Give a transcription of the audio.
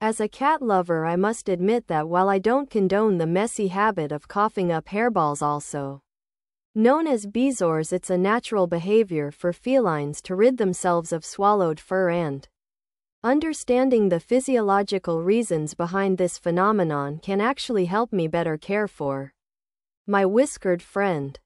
As a cat lover, I must admit that while I don't condone the messy habit of coughing up hairballs, also known as bezoars, it's a natural behavior for felines to rid themselves of swallowed fur, and understanding the physiological reasons behind this phenomenon can actually help me better care for my whiskered friend.